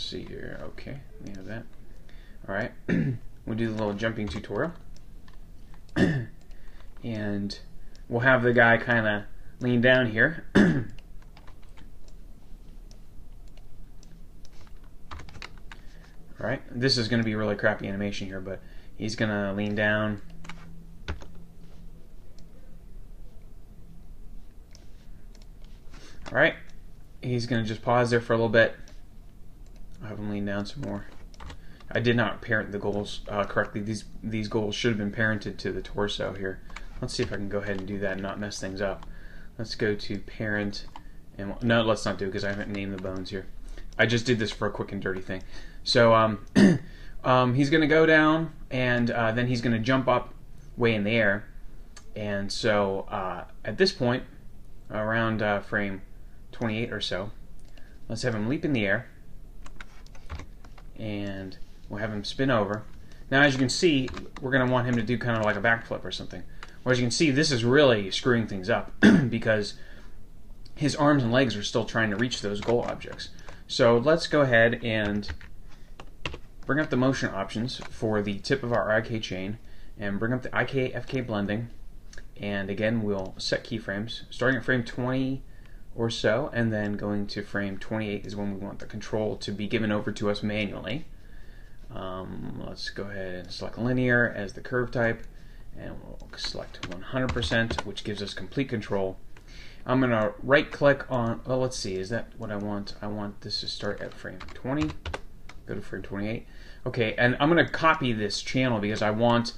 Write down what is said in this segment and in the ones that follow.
see here. Okay, we have that. Alright, we'll do the little jumping tutorial. And we'll have the guy kind of lean down here. Alright, this is going to be a really crappy animation here, but he's going to lean down. Alright, he's going to just pause there for a little bit. I'll have him lean down some more. I did not parent the goals correctly. These goals should have been parented to the torso here. Let's see if I can go ahead and do that and not mess things up. Let's go to parent, and no, let's not do it because I haven't named the bones here. I just did this for a quick and dirty thing. So he's going to go down, and then he's going to jump up way in the air. And so at this point, around frame 28 or so, let's have him leap in the air, and we'll have him spin over. Now, as you can see, we're going to want him to do kind of like a backflip or something. Well, as you can see, this is really screwing things up because his arms and legs are still trying to reach those goal objects. So let's go ahead and bring up the motion options for the tip of our IK chain and bring up the IK FK blending. And again, we'll set keyframes starting at frame 20 or so, and then going to frame 28 is when we want the control to be given over to us manually. Let's go ahead and select linear as the curve type, and we'll select 100%, which gives us complete control. I'm going to right click on, well, let's see, is that what I want? I want this to start at frame 20, go to frame 28. Okay, and I'm going to copy this channel because I want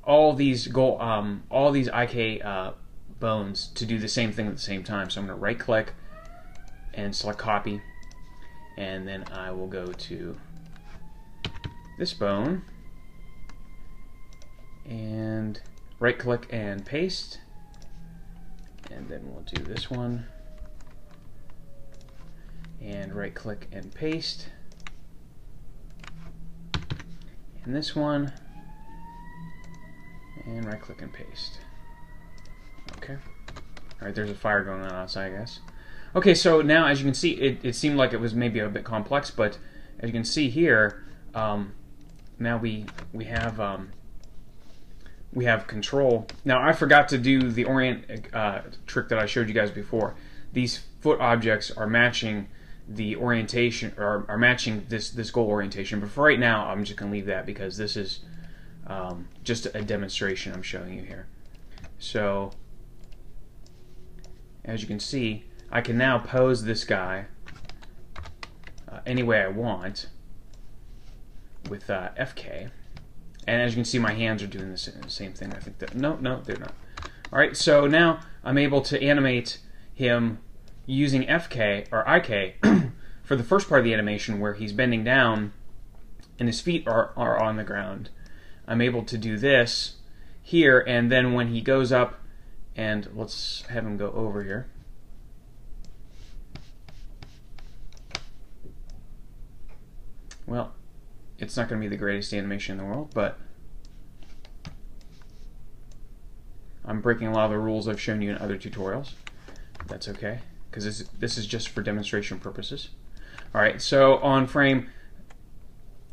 all these IK bones to do the same thing at the same time. So I'm going to right click and select copy, and then I will go to this bone and right click and paste, and then we'll do this one and right click and paste, and this one and right click and paste. Okay. Alright, there's a fire going on outside, I guess. Okay, so now as you can see, it seemed like it was maybe a bit complex, but as you can see here, now we have control. Now I forgot to do the orient trick that I showed you guys before. These foot objects are matching the orientation, or are matching this goal orientation. But for right now, I'm just going to leave that because this is just a demonstration I'm showing you here. So as you can see, I can now pose this guy any way I want with FK, and as you can see, my hands are doing the same thing. I think that no, they're not. All right, so now I'm able to animate him using FK or IK for the first part of the animation where he's bending down and his feet are on the ground. I'm able to do this here, and then when he goes up, and let's have him go over here. Well, it's not going to be the greatest animation in the world, but I'm breaking a lot of the rules I've shown you in other tutorials. That's okay, because this is just for demonstration purposes. Alright, so on frame,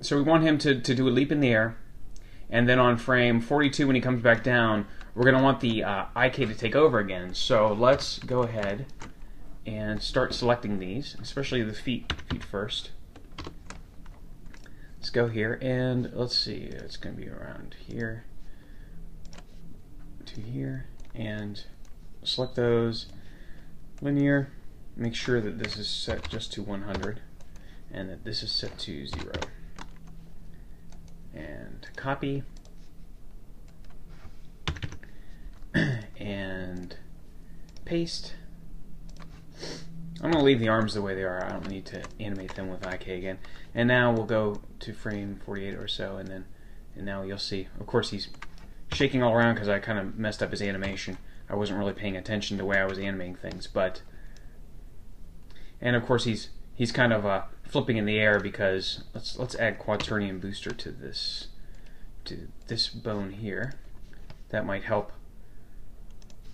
so we want him to do a leap in the air, and then on frame 42 when he comes back down, we're going to want the IK to take over again. So let's go ahead and start selecting these, especially the feet first. Let's go here, and let's see, it's going to be around here to here, and select those, linear, make sure that this is set just to 100, and that this is set to 0, and copy, and paste. I'm going to leave the arms the way they are. I don't need to animate them with IK again. And now we'll go to frame 48 or so, and now you'll see. Of course, he's shaking all around because I kind of messed up his animation. I wasn't really paying attention to the way I was animating things, and of course he's kind of flipping in the air because let's add quaternion booster to this bone here. That might help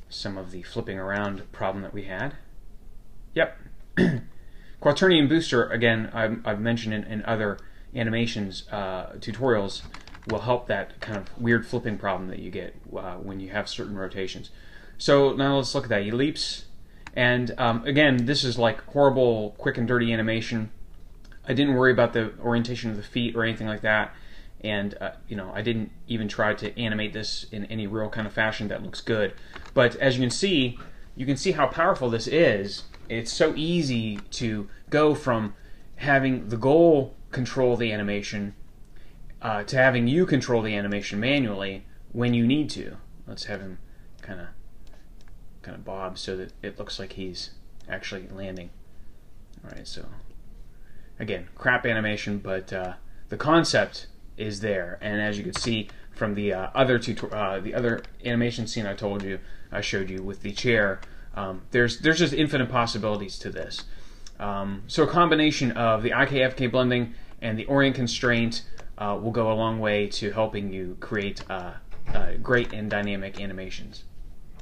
some of the flipping around problem that we had. Yep. Quaternion Booster, again, I've mentioned in other animations tutorials, will help that kind of weird flipping problem that you get when you have certain rotations. So now let's look at that. He leaps, and again, this is like horrible, quick and dirty animation. I didn't worry about the orientation of the feet or anything like that, and I didn't even try to animate this in any real kind of fashion that looks good. But as you can see how powerful this is. It's so easy to go from having the goal control the animation to having you control the animation manually when you need to. Let's have him kind of bob so that it looks like he's actually landing. All right, so again, crap animation, but the concept is there, and as you can see from the other animation scene I showed you with the chair, there's just infinite possibilities to this. So a combination of the IK-FK blending and the orient constraint will go a long way to helping you create great and dynamic animations.